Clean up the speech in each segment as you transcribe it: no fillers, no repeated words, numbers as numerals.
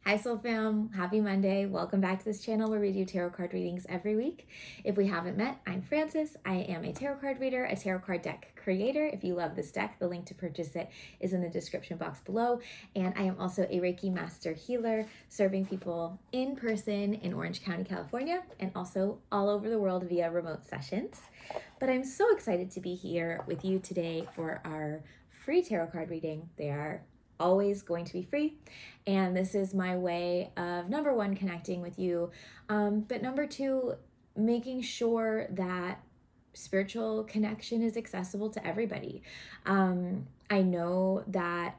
Hi Soul Fam, happy Monday. Welcome back to this channel where we do tarot card readings every week. If we haven't met, I'm Frances. I am a tarot card reader, a tarot card deck creator. If you love this deck, the link to purchase it is in the description box below. And I am also a Reiki master healer, serving people in person in Orange County, California, and also all over the world via remote sessions. But I'm so excited to be here with you today for our free tarot card reading. They are always going to be free, and this is my way of, number one, connecting with you, but number two, making sure that spiritual connection is accessible to everybody. I know that,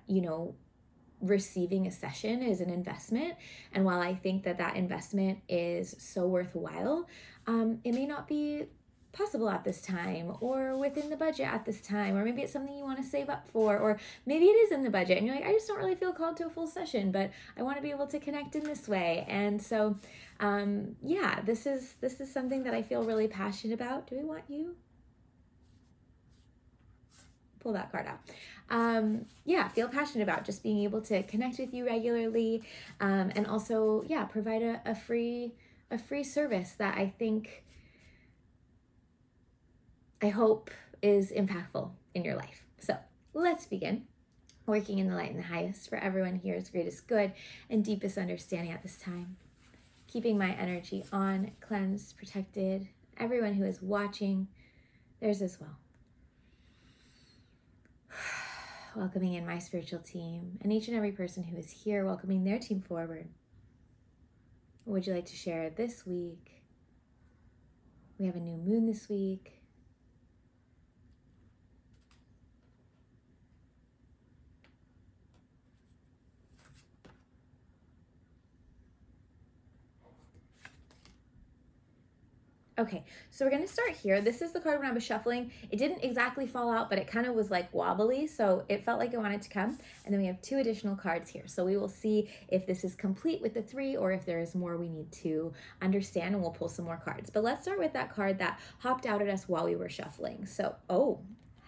receiving a session is an investment, and while I think that that investment is so worthwhile, it may not be possible at this time or within the budget at this time, or maybe it's something you want to save up for, or maybe it is in the budget and you're like, I just don't really feel called to a full session, but I want to be able to connect in this way. And so this is something that I feel really passionate about. Do we want you? Pull that card out. Feel passionate about just being able to connect with you regularly, and also provide a free service that I hope is impactful in your life. So let's begin. Working in the light and the highest for everyone here's greatest good and deepest understanding at this time. Keeping my energy on, cleansed, protected. Everyone who is watching, theirs as well. Welcoming in my spiritual team and each and every person who is here, welcoming their team forward. What would you like to share this week? We have a new moon this week. Okay, so we're gonna start here. This is the card when I was shuffling. It didn't exactly fall out, but it kind of was like wobbly, so it felt like it wanted to come. And then we have two additional cards here. So we will see if this is complete with the three or if there is more we need to understand, and we'll pull some more cards. But let's start with that card that hopped out at us while we were shuffling. So,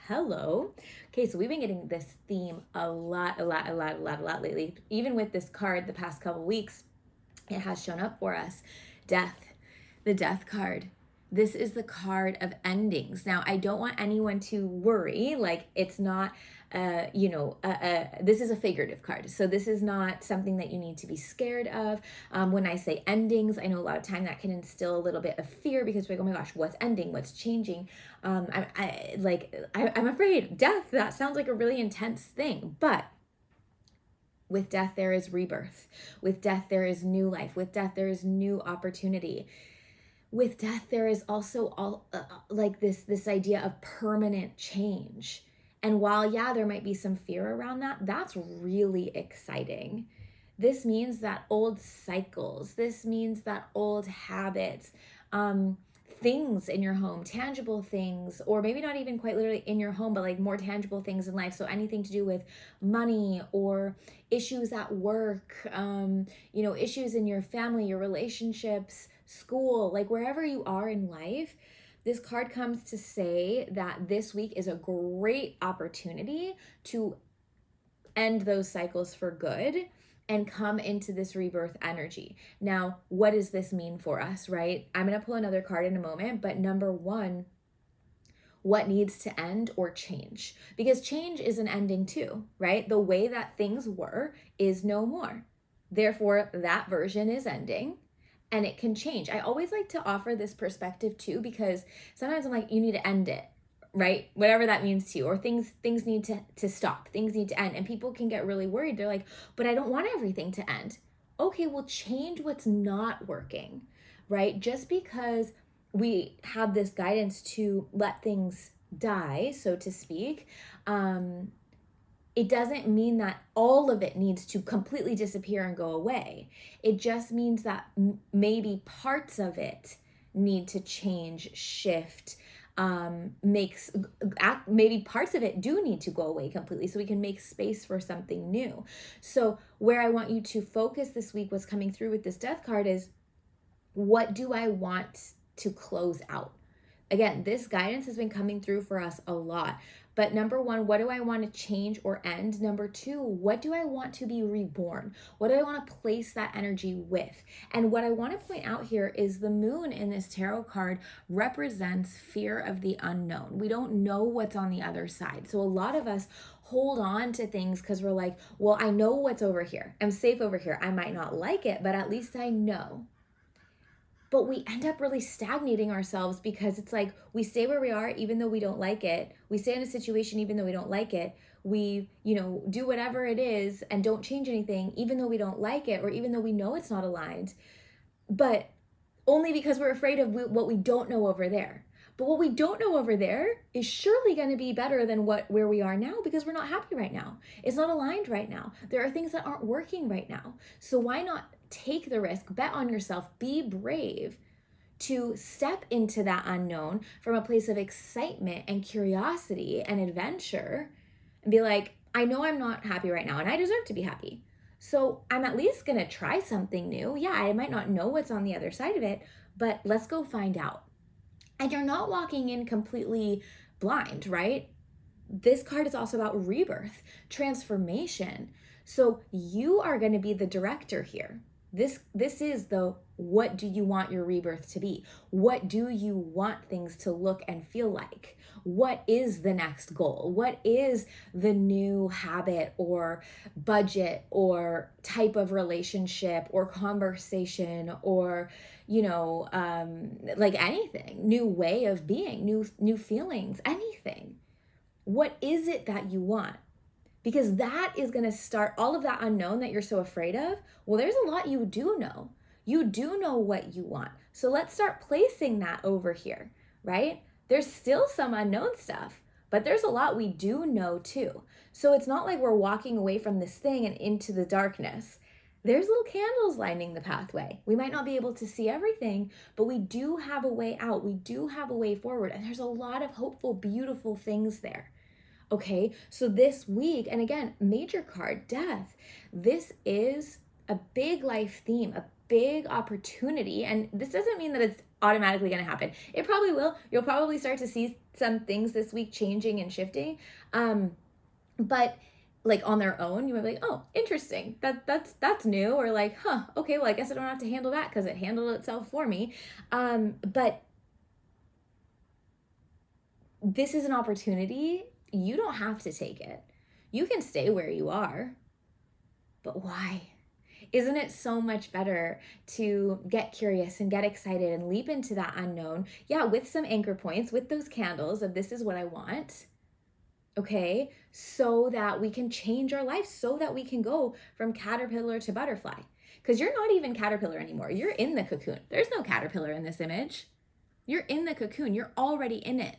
hello. Okay, so we've been getting this theme a lot lately. Even with this card the past couple weeks, it has shown up for us. Death, the death card. This is the card of endings. Now, I don't want anyone to worry, like it's not, this is a figurative card. So this is not something that you need to be scared of. When I say endings, I know a lot of time that can instill a little bit of fear because we're like, oh my gosh, what's ending? What's changing? I'm afraid. Death, that sounds like a really intense thing, but with death, there is rebirth. With death, there is new life. With death, there is new opportunity. With death, there is also this idea of permanent change. And while, there might be some fear around that, that's really exciting. This means that old cycles, this means that old habits, things in your home, tangible things, or maybe not even quite literally in your home, but like more tangible things in life. So anything to do with money or issues at work, issues in your family, your relationships, school, like wherever you are in life, this card comes to say that this week is a great opportunity to end those cycles for good and come into this rebirth energy. Now, what does this mean for us, right? I'm going to pull another card in a moment, but number one, what needs to end or change? Because change is an ending too, right? The way that things were is no more. Therefore, that version is ending and it can change. I always like to offer this perspective too, because sometimes I'm like, you need to end it, right? Whatever that means to you, or things need to stop, things need to end. And people can get really worried. They're like, but I don't want everything to end. Okay, well, change what's not working, right? Just because we have this guidance to let things die, so to speak, it doesn't mean that all of it needs to completely disappear and go away. It just means that maybe parts of it need to change, shift, maybe parts of it do need to go away completely so we can make space for something new. So where I want you to focus this week, what's coming through with this death card, is what do I want to close out? Again, this guidance has been coming through for us a lot, But number one, what do I want to change or end? Number two, what do I want to be reborn? What do I want to place that energy with? And what I want to point out here is the moon in this tarot card represents fear of the unknown. We don't know what's on the other side. So a lot of us hold on to things because we're like, well, I know what's over here. I'm safe over here. I might not like it, but at least I know. But we end up really stagnating ourselves because it's like we stay where we are even though we don't like it. We stay in a situation even though we don't like it. We, do whatever it is and don't change anything even though we don't like it or even though we know it's not aligned. But only because we're afraid of what we don't know over there. But what we don't know over there is surely going to be better than where we are now because we're not happy right now. It's not aligned right now. There are things that aren't working right now. So why not take the risk, bet on yourself, be brave to step into that unknown from a place of excitement and curiosity and adventure and be like, I know I'm not happy right now and I deserve to be happy. So I'm at least going to try something new. Yeah, I might not know what's on the other side of it, but let's go find out. And you're not walking in completely blind, right? This card is also about rebirth, transformation. So you are going to be the director here. This is the what do you want your rebirth to be? What do you want things to look and feel like? What is the next goal? What is the new habit or budget or type of relationship or conversation or like anything, new way of being, new feelings, anything. What is it that you want? Because that is going to start all of that unknown that you're so afraid of. Well, there's a lot you do know. You do know what you want. So let's start placing that over here, right? There's still some unknown stuff, but there's a lot we do know too. So it's not like we're walking away from this thing and into the darkness. There's little candles lining the pathway. We might not be able to see everything, but we do have a way out. We do have a way forward. And there's a lot of hopeful, beautiful things there. Okay, so this week, and again, major card, death. This is a big life theme, a big opportunity. And this doesn't mean that it's automatically going to happen. It probably will. You'll probably start to see some things this week changing and shifting. But like on their own, you might be like, oh, interesting. That's new. Or like, okay, well, I guess I don't have to handle that because it handled itself for me. But this is an opportunity. You don't have to take it. You can stay where you are. But why? Isn't it so much better to get curious and get excited and leap into that unknown? Yeah, with some anchor points, with those candles of this is what I want. Okay, so that we can change our life, so that we can go from caterpillar to butterfly. Because you're not even caterpillar anymore. You're in the cocoon. There's no caterpillar in this image. You're in the cocoon. You're already in it.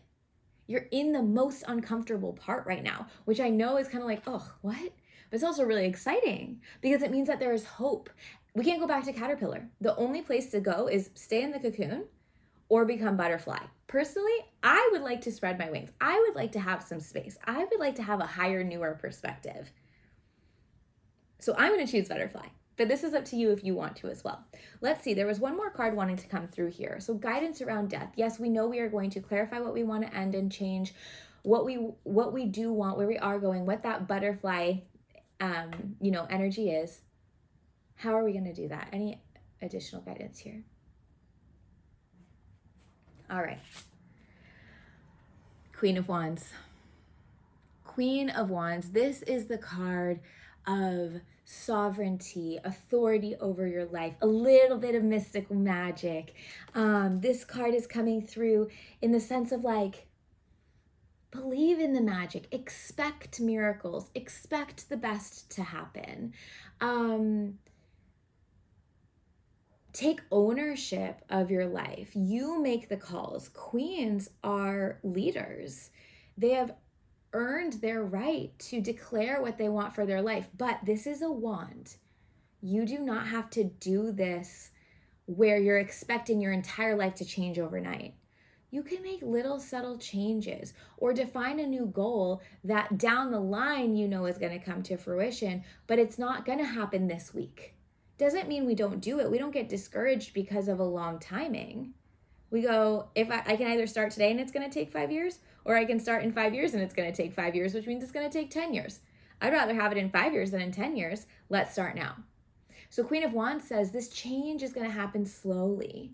You're in the most uncomfortable part right now, which I know is kind of like, oh, what? But it's also really exciting because it means that there is hope. We can't go back to caterpillar. The only place to go is stay in the cocoon or become butterfly. Personally, I would like to spread my wings. I would like to have some space. I would like to have a higher, newer perspective. So I'm going to choose butterfly. But this is up to you if you want to as well. Let's see, there was one more card wanting to come through here. So guidance around death. Yes, we know we are going to clarify what we want to end and change, what we do want, where we are going, what that butterfly, energy is. How are we going to do that? Any additional guidance here? All right. Queen of Wands. Queen of Wands. This is the card of sovereignty, authority over your life, a little bit of mystical magic. This card is coming through in the sense of like, believe in the magic, expect miracles, expect the best to happen. Take ownership of your life. You make the calls. Queens are leaders. They have earned their right to declare what they want for their life. But this is a wand. You do not have to do this where you're expecting your entire life to change overnight. You can make little subtle changes or define a new goal that down the line you know is going to come to fruition, but it's not going to happen this week. Doesn't mean we don't do it. We don't get discouraged because of a long timing. We go, if I can either start today and it's going to take 5 years, Or I can start in 5 years and it's going to take 5 years, which means it's going to take 10 years. I'd rather have it in 5 years than in 10 years. Let's start now. So Queen of Wands says this change is going to happen slowly,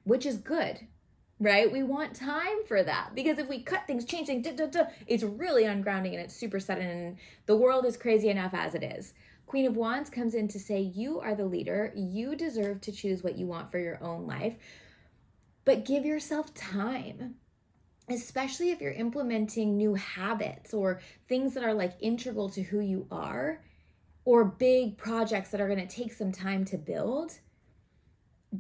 which is good, right? We want time for that, because if we cut things, change things, it's really ungrounding and it's super sudden, and the world is crazy enough as it is. Queen of Wands comes in to say, you are the leader. You deserve to choose what you want for your own life, but give yourself time, especially if you're implementing new habits or things that are like integral to who you are, or big projects that are going to take some time to build.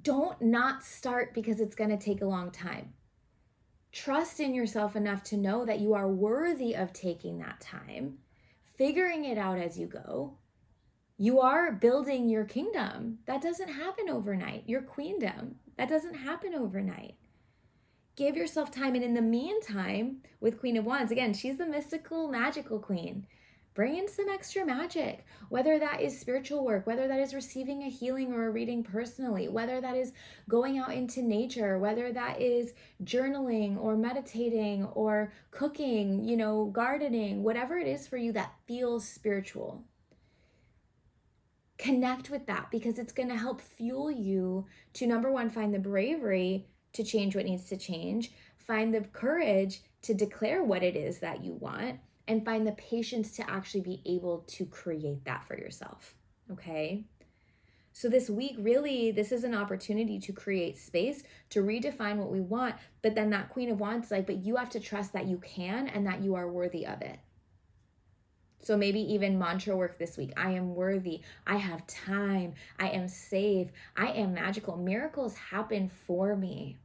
Don't not start because it's going to take a long time. Trust in yourself enough to know that you are worthy of taking that time, figuring it out as you go. You are building your kingdom. That doesn't happen overnight. Your queendom, that doesn't happen overnight. Give yourself time. And in the meantime, with Queen of Wands, again, she's the mystical, magical queen. Bring in some extra magic, whether that is spiritual work, whether that is receiving a healing or a reading personally, whether that is going out into nature, whether that is journaling or meditating or cooking, gardening, whatever it is for you that feels spiritual. Connect with that, because it's going to help fuel you to, number one, find the bravery to change what needs to change, find the courage to declare what it is that you want, and find the patience to actually be able to create that for yourself, okay? So this week, really, this is an opportunity to create space, to redefine what we want, but then that Queen of Wands, but you have to trust that you can and that you are worthy of it. So maybe even mantra work this week. I am worthy. I have time. I am safe. I am magical. Miracles happen for me.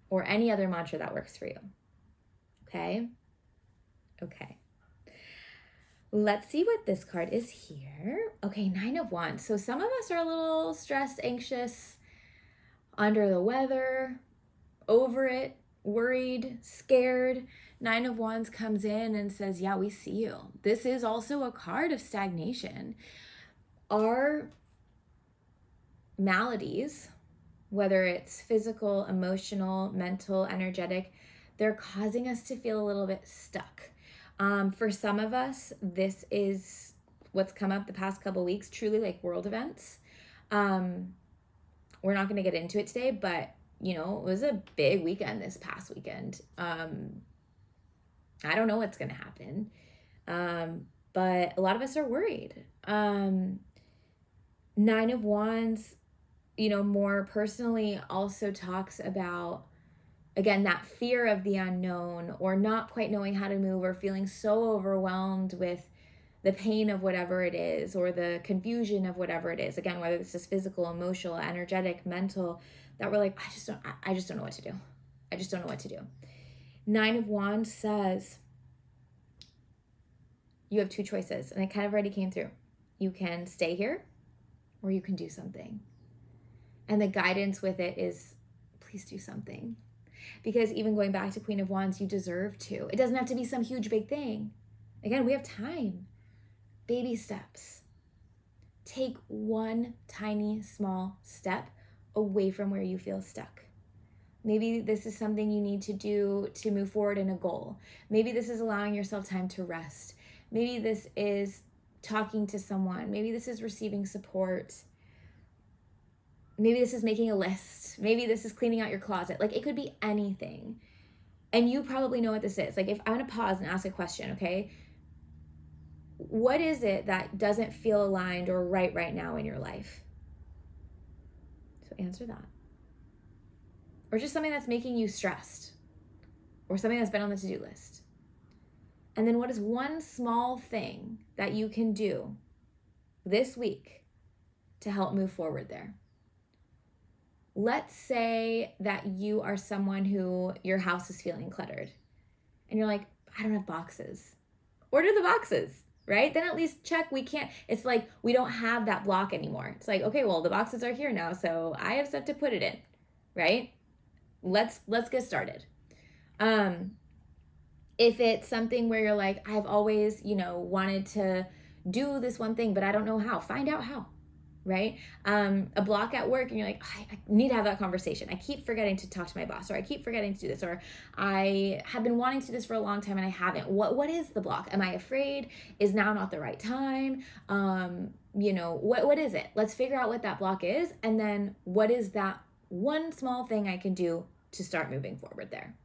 Or any other mantra that works for you, okay? Okay. Let's see what this card is here. Okay, 9 of Wands. So some of us are a little stressed, anxious, under the weather, over it, worried, scared. 9 of Wands comes in and says, yeah, we see you. This is also a card of stagnation. Our maladies, whether it's physical, emotional, mental, energetic, they're causing us to feel a little bit stuck. For some of us, this is what's come up the past couple weeks, truly like world events. We're not going to get into it today, but it was a big weekend this past weekend. I don't know what's going to happen. But a lot of us are worried. 9 of Wands, more personally also talks about, again, that fear of the unknown, or not quite knowing how to move, or feeling so overwhelmed with the pain of whatever it is, or the confusion of whatever it is. Again, whether this is physical, emotional, energetic, mental, that we're like, I just don't know what to do. I just don't know what to do. 9 of Wands says you have two choices, and it kind of already came through. You can stay here, or you can do something. And the guidance with it is, please do something. Because even going back to Queen of Wands, you deserve to. It doesn't have to be some huge big thing. Again, we have time. Baby steps. Take one tiny small step away from where you feel stuck. Maybe this is something you need to do to move forward in a goal. Maybe this is allowing yourself time to rest. Maybe this is talking to someone. Maybe this is receiving support. Maybe this is making a list. Maybe this is cleaning out your closet. It could be anything. And you probably know what this is. If I'm going to pause and ask a question, okay? What is it that doesn't feel aligned or right now in your life? So answer that. Or just something that's making you stressed, or something that's been on the to-do list. And then what is one small thing that you can do this week to help move forward there? Let's say that you are someone who your house is feeling cluttered and you're like, I don't have boxes. Order the boxes, right? Then at least check it's like we don't have that block anymore. It's like, okay, well, the boxes are here now, so I have stuff to put it in, right? Let's get started. If it's something where you're like, I've always, wanted to do this one thing, but I don't know how, find out how. right? A block at work and you're like, I need to have that conversation. I keep forgetting to talk to my boss, or I keep forgetting to do this, or I have been wanting to do this for a long time and I haven't. What is the block? Am I afraid? Is now not the right time? What is it? Let's figure out what that block is. And then what is that one small thing I can do to start moving forward there?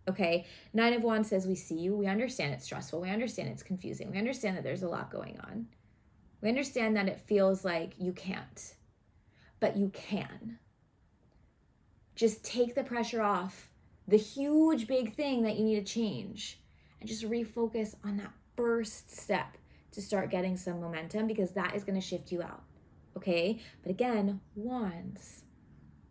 Okay, 9 of Wands says, we see you. We understand it's stressful. We understand it's confusing. We understand that there's a lot going on. We understand that it feels like you can't, but you can. Just take the pressure off the huge big thing that you need to change and just refocus on that first step to start getting some momentum, because that is going to shift you out. Okay, but again, Wands.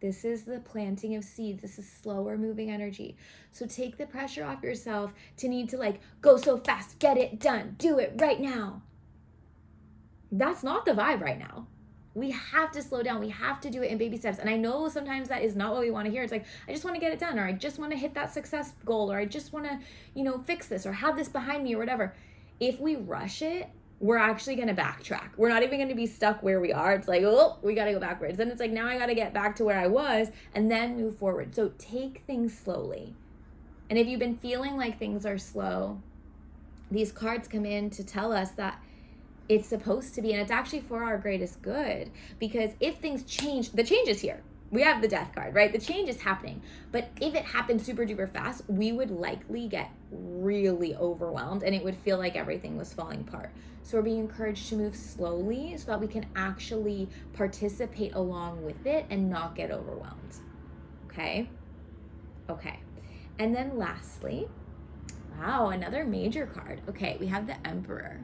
This is the planting of seeds. This is slower moving energy. So take the pressure off yourself to need to go so fast, get it done, do it right now. That's not the vibe right now. We have to slow down. We have to do it in baby steps. And I know sometimes that is not what we want to hear. It's like, I just want to get it done, or I just want to hit that success goal, or I just want to, fix this, or have this behind me, or whatever. If we rush it, we're actually going to backtrack. We're not even going to be stuck where we are. It's like, oh, we got to go backwards. Then it's like, now I got to get back to where I was and then move forward. So take things slowly. And if you've been feeling like things are slow, these cards come in to tell us that it's supposed to be, and it's actually for our greatest good, because if things change, the change is here. We have the death card, right? The change is happening. But if it happened super duper fast, we would likely get really overwhelmed and it would feel like everything was falling apart. So we're being encouraged to move slowly so that we can actually participate along with it and not get overwhelmed. Okay. And then lastly, wow, another major card. Okay, we have the Emperor.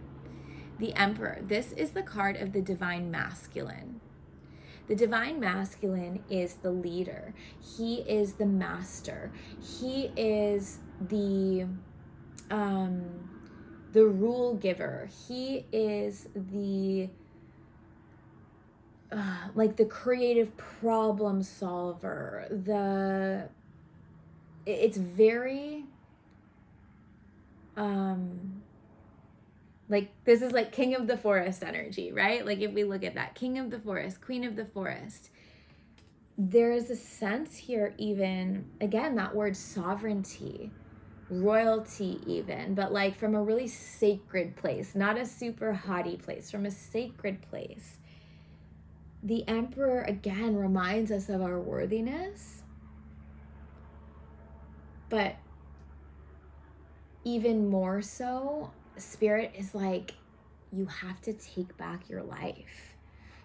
The Emperor, this is the card of the divine masculine. The divine masculine is the leader. He is the master. He is the rule giver. He is the the creative problem solver. It's very this is like king of the forest energy, right? Like if we look at that, king of the forest, queen of the forest, there is a sense here, even, again, that word sovereignty, royalty even, but from a really sacred place, not a super haughty place, from a sacred place. The Emperor, again, reminds us of our worthiness, but even more so, Spirit is like, you have to take back your life.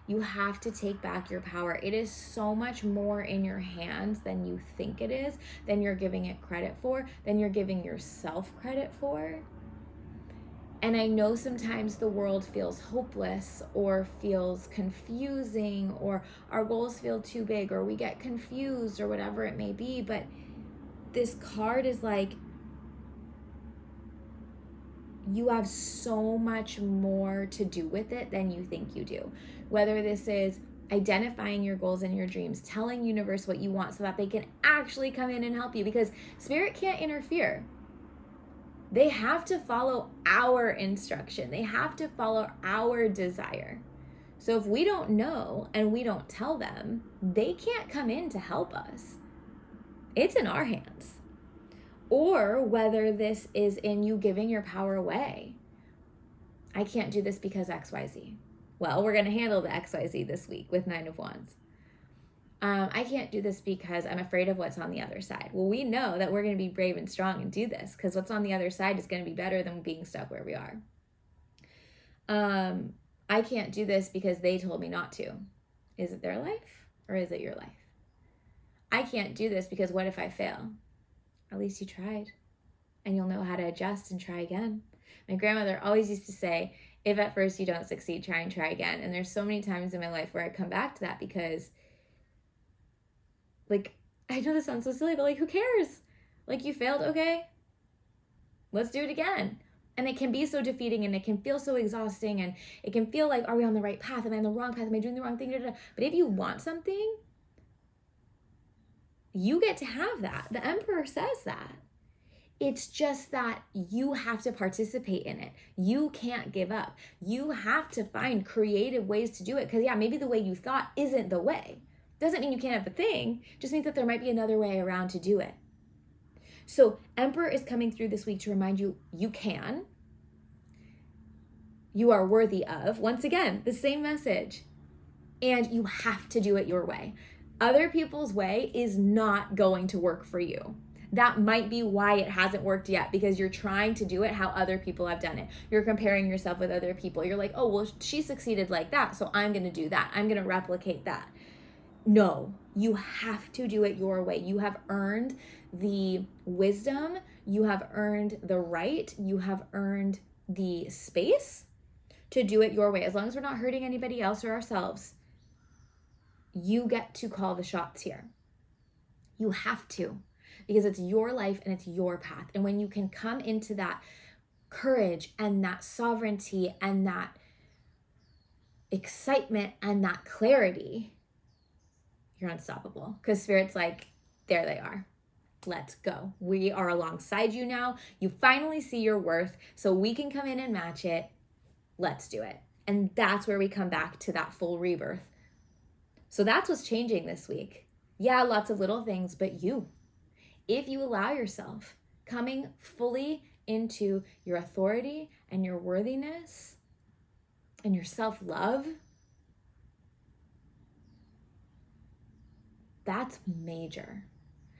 You have to take back your power. It is so much more in your hands than you think it is, than you're giving it credit for, than you're giving yourself credit for. And I know sometimes the world feels hopeless or feels confusing, or our goals feel too big, or we get confused, or whatever it may be. But this card is like, you have so much more to do with it than you think you do. Whether this is identifying your goals and your dreams, telling universe what you want so that they can actually come in and help you, because Spirit can't interfere. They have to follow our instruction. They have to follow our desire. So if we don't know and we don't tell them, they can't come in to help us. It's in our hands. Or whether this is in you giving your power away. I can't do this because XYZ. Well, we're going to handle the XYZ this week with 9 of Wands. I can't do this because I'm afraid of what's on the other side. Well, we know that we're going to be brave and strong and do this, because what's on the other side is going to be better than being stuck where we are. I can't do this because they told me not to. Is it their life or is it your life? I can't do this because what if I fail? At least you tried, and you'll know how to adjust and try again. My grandmother always used to say, if at first you don't succeed, try and try again. And there's so many times in my life where I come back to that because, I know this sounds so silly, but who cares? You failed, okay? Let's do it again. And it can be so defeating, and it can feel so exhausting, and it can feel like, are we on the right path? Am I on the wrong path? Am I doing the wrong thing? But if you want something, you get to have that. The Emperor says that. It's just that you have to participate in it. You can't give up. You have to find creative ways to do it. Because, yeah, maybe the way you thought isn't the way. Doesn't mean you can't have the thing. Just means that there might be another way around to do it. So Emperor is coming through this week to remind you, you can. You are worthy of. Once again, the same message. And you have to do it your way. Other people's way is not going to work for you. That might be why it hasn't worked yet, because you're trying to do it how other people have done it. You're comparing yourself with other people. You're like, oh, well, she succeeded like that, so I'm going to do that. I'm going to replicate that. No, you have to do it your way. You have earned the wisdom. You have earned the right. You have earned the space to do it your way. As long as we're not hurting anybody else or ourselves, you get to call the shots here. You have to, because it's your life and it's your path. And when you can come into that courage and that sovereignty and that excitement and that clarity, you're unstoppable. Because Spirit's like, there they are. Let's go. We are alongside you now. You finally see your worth, so we can come in and match it. Let's do it. And that's where we come back to that full rebirth. So that's what's changing this week. Yeah, lots of little things, but you, if you allow yourself coming fully into your authority and your worthiness and your self-love, that's major.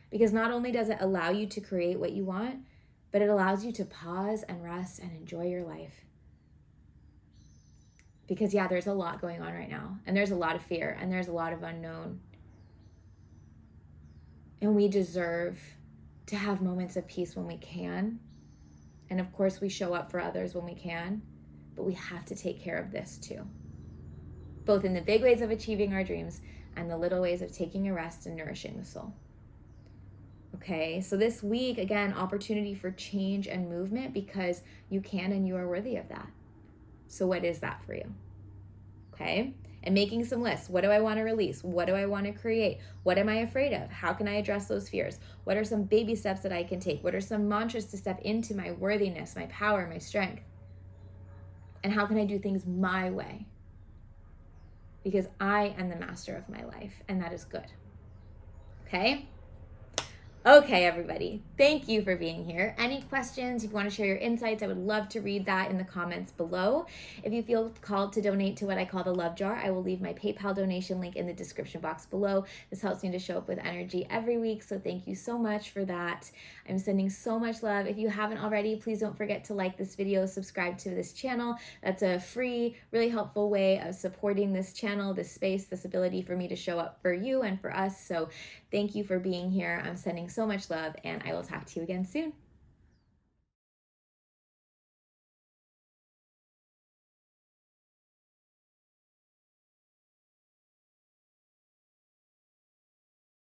Because not only does it allow you to create what you want, but it allows you to pause and rest and enjoy your life. Because, yeah, there's a lot going on right now, and there's a lot of fear, and there's a lot of unknown. And we deserve to have moments of peace when we can. And of course, we show up for others when we can, but we have to take care of this too. Both in the big ways of achieving our dreams and the little ways of taking a rest and nourishing the soul. Okay, so this week, again, opportunity for change and movement, because you can and you are worthy of that. So what is that for you? Okay, and making some lists. What do I want to release? What do I want to create? What am I afraid of? How can I address those fears? What are some baby steps that I can take? What are some mantras to step into my worthiness, my power, my strength? And how can I do things my way? Because I am the master of my life, and that is good. Okay? Okay, everybody, thank you for being here. Any questions, if you want to share your insights, I would love to read that in the comments below. If you feel called to donate to what I call the love jar, I will leave my PayPal donation link in the description box below. This helps me to show up with energy every week, so thank you so much for that. I'm sending so much love. If you haven't already, please don't forget to like this video, subscribe to this channel. That's a free, really helpful way of supporting this channel, this space, this ability for me to show up for you and for us. So thank you for being here. I'm sending so much love, and I will talk to you again soon.